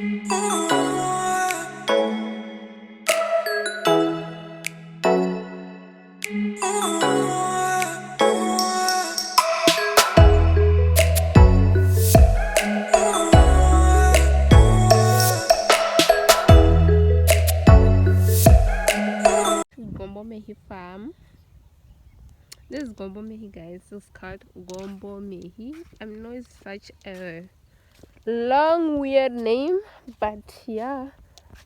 Gombo Mehi farm. This is Gombo Mehi, guys. It's called Gombo Mehi. I know it's such a long, weird name, but yeah,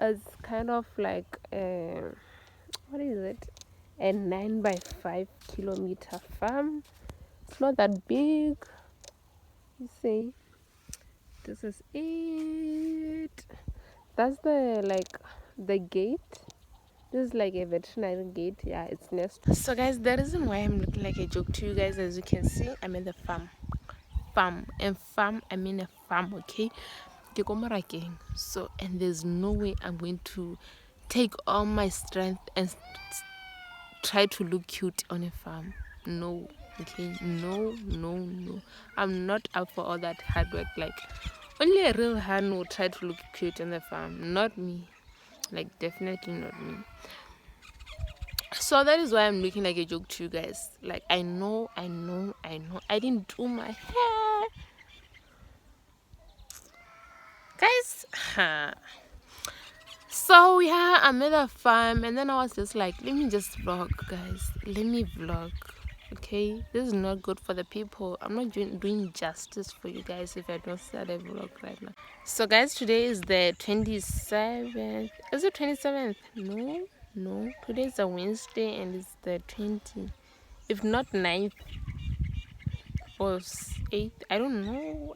it's kind of like what is it? A 9 by 5 kilometer farm. It's not that big. You see, this is it. That's the gate. This is like a veterinary gate. Yeah, it's next. So guys, the reason why I'm looking like a joke to you guys, as you can see, I'm in the farm. I mean a farm, okay? So, and there's no way I'm going to take all my strength and try to look cute on a farm. No, okay? No. I'm not up for all that hard work. Like, only a real hand will try to look cute on the farm. Not me. Like, definitely not me. So that is why I'm looking like a joke to you guys. Like, I know I didn't do my hair, guys. So yeah, I'm at a farm, and then I was just like, let me just vlog, guys. Let me vlog. Okay, this is not good for the people. I'm not doing justice for you guys if I don't start a vlog right now. So guys, today is the 27th. Is it 27th? No, today is a Wednesday and it's the 20th, if not 9th or 8th. I don't know,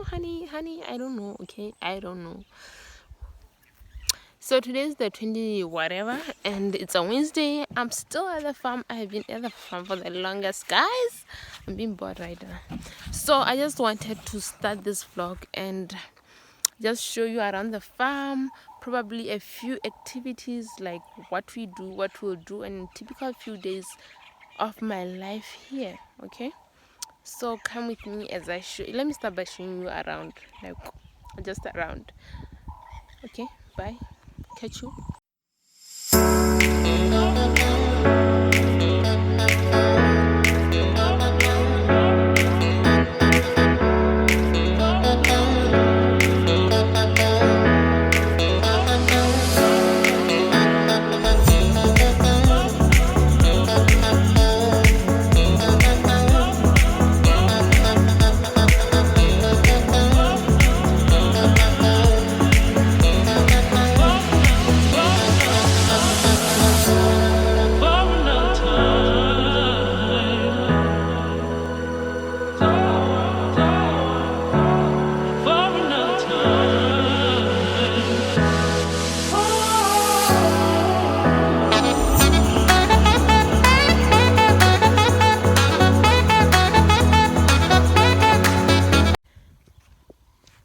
honey, I don't know. Okay, I don't know. So today is the 20 whatever, and it's a Wednesday. I'm still at the farm. I have been at the farm for the longest, guys. I'm being bored right now. So I just wanted to start this vlog and just show you around the farm, probably a few activities, like what we do, what we'll do, and typical few days of my life here. Okay, so come with me as I show you. Let me start by showing you around, like just around. Okay, bye, catch you.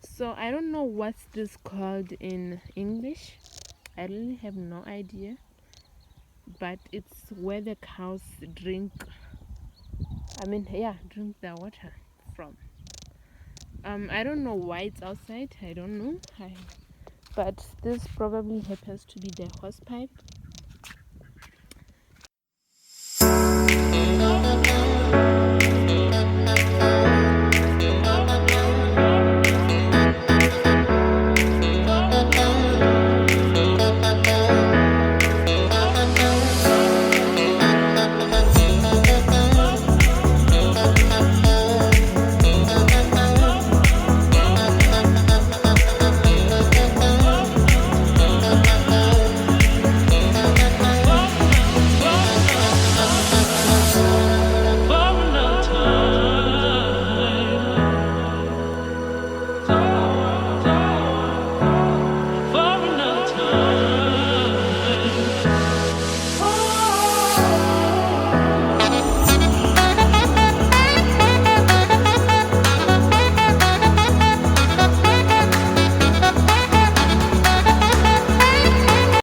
So I don't know what's this called in English. I really have no idea. But it's where the cows drink. Drink their water from. I don't know why it's outside. I don't know. But this probably happens to be the hose pipe.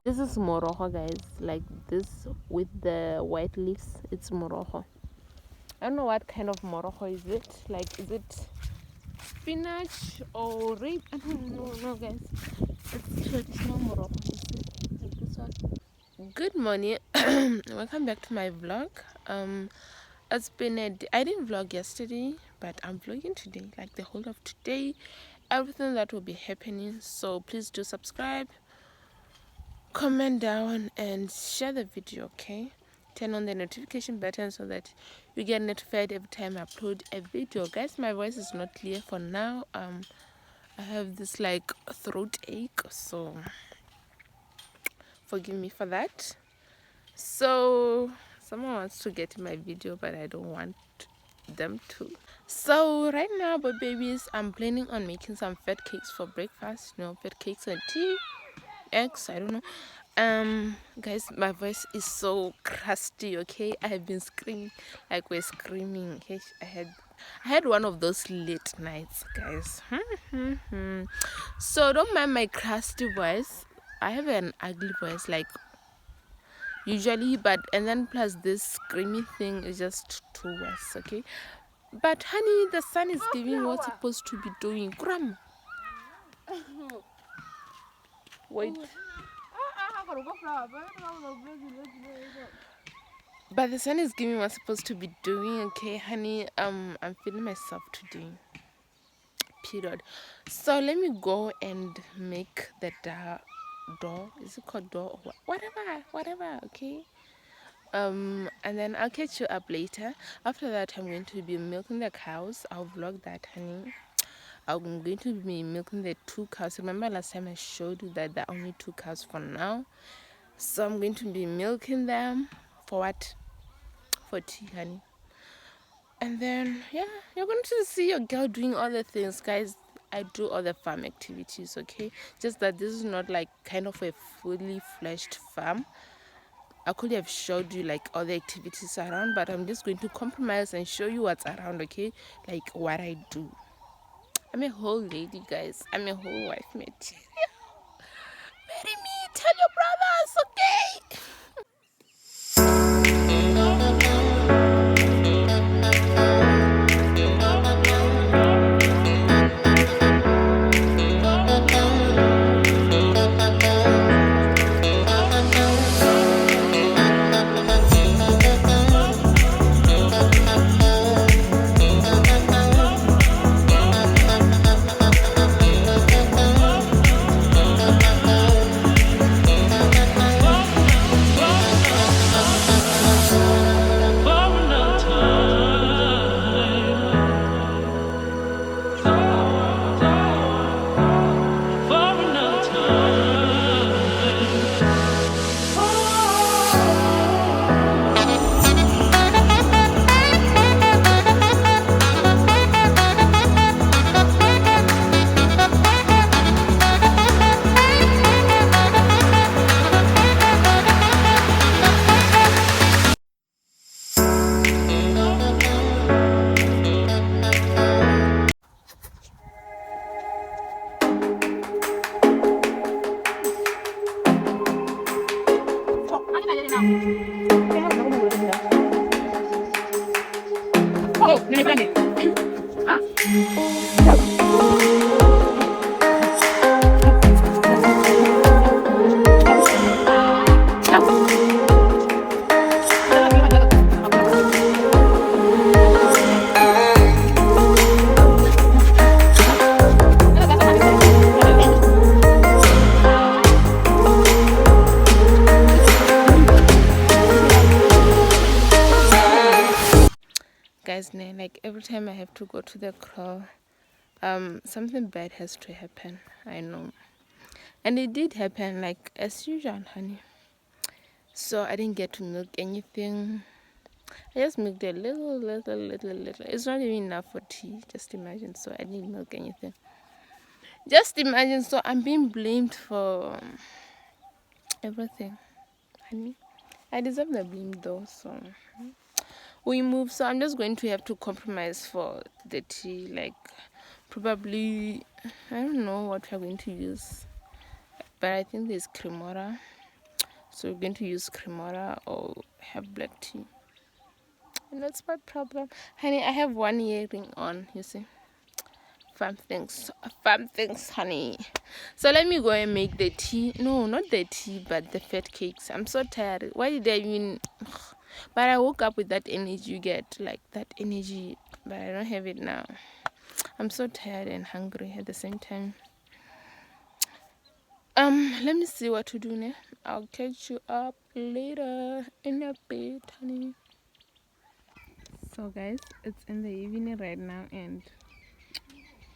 This is moroho, guys. Like this with the white leaves. It's moroho. I don't know what kind of moroho is it. Like, is it spinach or rape? I don't know, guys. It's traditional moroho, you see, like this one. Good morning. Welcome back to my vlog. It's been I didn't vlog yesterday, but I'm vlogging today, like the whole of today, everything that will be happening. So please do subscribe, comment down, and share the video. Okay, turn on the notification button so that you get notified every time I upload a video. Guys, my voice is not clear for now. I have this like throat ache, so forgive me for that. So someone wants to get in my video, but I don't want them to. So right now, but babies, I'm planning on making some fat cakes for breakfast. You know, fat cakes and tea, eggs. I don't know. Guys, my voice is so crusty. Okay, I have been screaming like we're screaming. Okay, I had one of those late nights, guys. So don't mind my crusty voice. I have an ugly voice, like usually, but and then plus this screaming thing is just too worse. Okay, but honey, the sun is giving what's supposed to be doing. Grandma, wait. But the sun is giving what's supposed to be doing. Okay, honey, I'm feeling myself today, period. So let me go and make the door, is it called door or whatever. Okay, and then I'll catch you up later. After that, I'm going to be milking the cows. I'll vlog that, honey. I'm going to be milking the 2 cows. Remember last time I showed you that there are only 2 cows for now, so I'm going to be milking them for what? For tea, honey. And then yeah, you're going to see your girl doing all the things, guys. I do all the farm activities, okay? Just that this is not like kind of a fully fleshed farm. I could have showed you like all the activities around, but I'm just going to compromise and show you what's around, okay? Like what I do. I'm a whole lady, guys. I'm a whole wife material. Marry me, tell your brothers, okay? Guys, like every time I have to go to the crawl, something bad has to happen. I know, and it did happen, like as usual, honey. So I didn't get to milk anything. I just milked a little. It's not even enough for tea. Just imagine. So I didn't milk anything. Just imagine. So I'm being blamed for everything, honey. I deserve the blame though. So we move. So I'm just going to have to compromise for the tea. Like probably, I don't know what we're going to use, but I think there's cremora. So we're going to use cremora or have black tea. And that's my problem. Honey, I have one earring on, you see. Fun things, honey. So let me go and make the tea. No, not the tea, but the fat cakes. I'm so tired. Why did I even? But I woke up with that energy. You get like that energy, but I don't have it now. I'm so tired and hungry at the same time. Let me see what to do now. I'll catch you up later in a bit, honey. So guys, it's in the evening right now and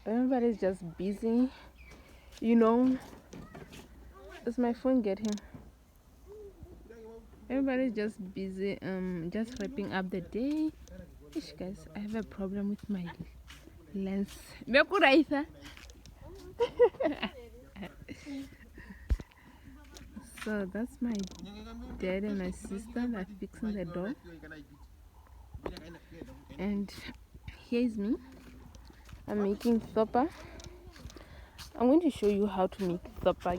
everybody's just busy. You know, does my phone get him? Everybody's just busy, just wrapping up the day. Ish, guys, I have a problem with my lens. So that's my dad and my sister that are fixing the door. And here's me. I'm making sopa. I'm going to show you how to make sopa.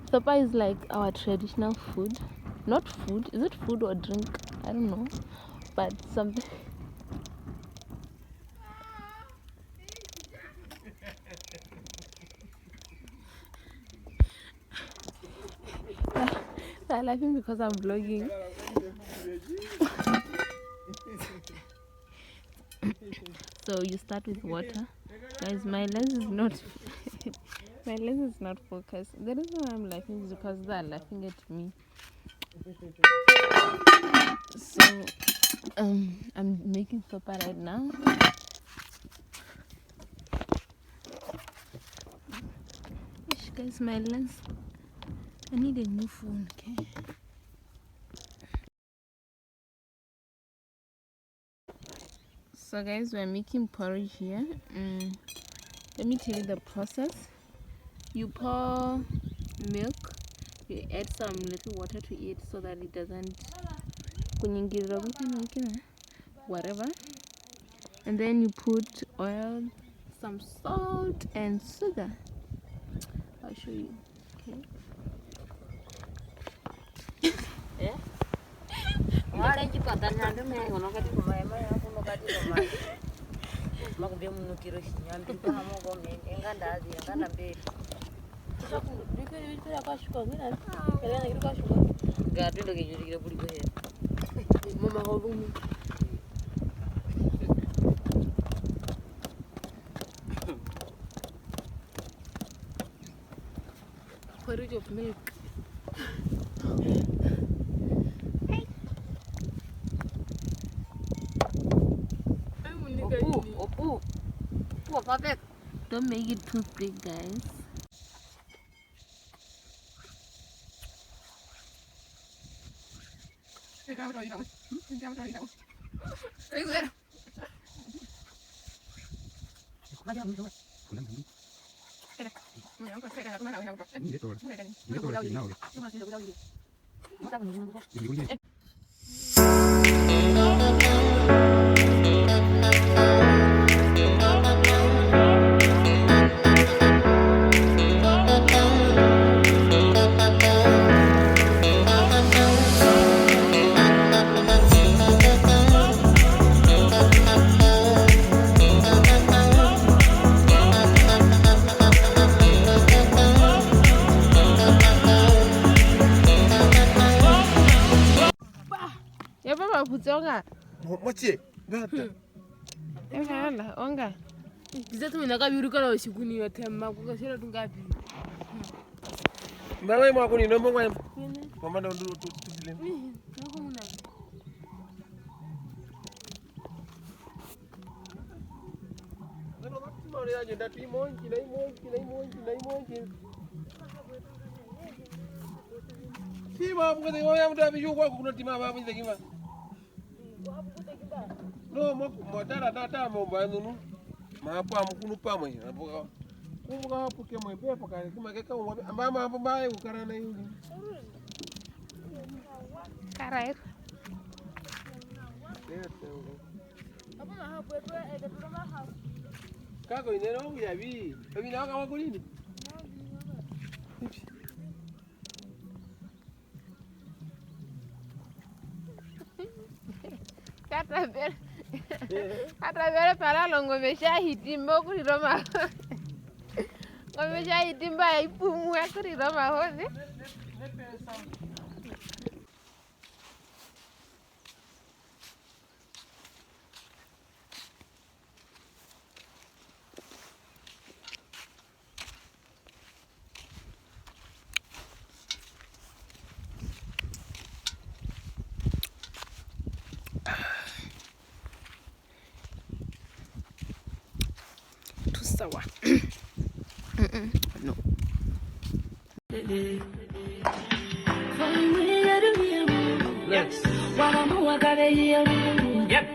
Sopa is like our traditional food. Not food. Is it food or drink? I don't know. But something. I'm laughing because I'm vlogging. So you start with water. Guys, my lens is not my lens is not focused. The reason why I'm laughing is because they're laughing at me. So I'm making sopa right now. Guys, my lens. I need a new phone, okay? So guys, we're making porridge here. Let me tell you the process. You pour milk, you add some little water to it so that it doesn't whatever, and then you put oil, some salt and sugar. I'll show you. Okay. Yeah. Porridge of milk. Don't make it too thick, guys. Ya baba kutonga. Moche. Ela onga. Bizetu minakabiruka na ushikuni yote makuka shira tungapi. Mama mwako ni nombo kwa mama ndo tuzile. Nako muna. Ndio maxima ole aje ndati monki na imonki. Sima mko de oya mtu abiju kwa kuna tima baba nje kima. No mo tara momba nunu. Mapa mkunu pamwe apoka. Kumbuka hapo kemwe pepo kale kima keka mama hapo bae ukarana yuli. Karair. Apa mah hapo ada berapa hal? Kako inero ya bi. Ebi na kama kulini. hata vile pala longo meshahitimba kuliroma ngomeshahitimba ipumua kuliroma hodi too sour. No. Next. Yep.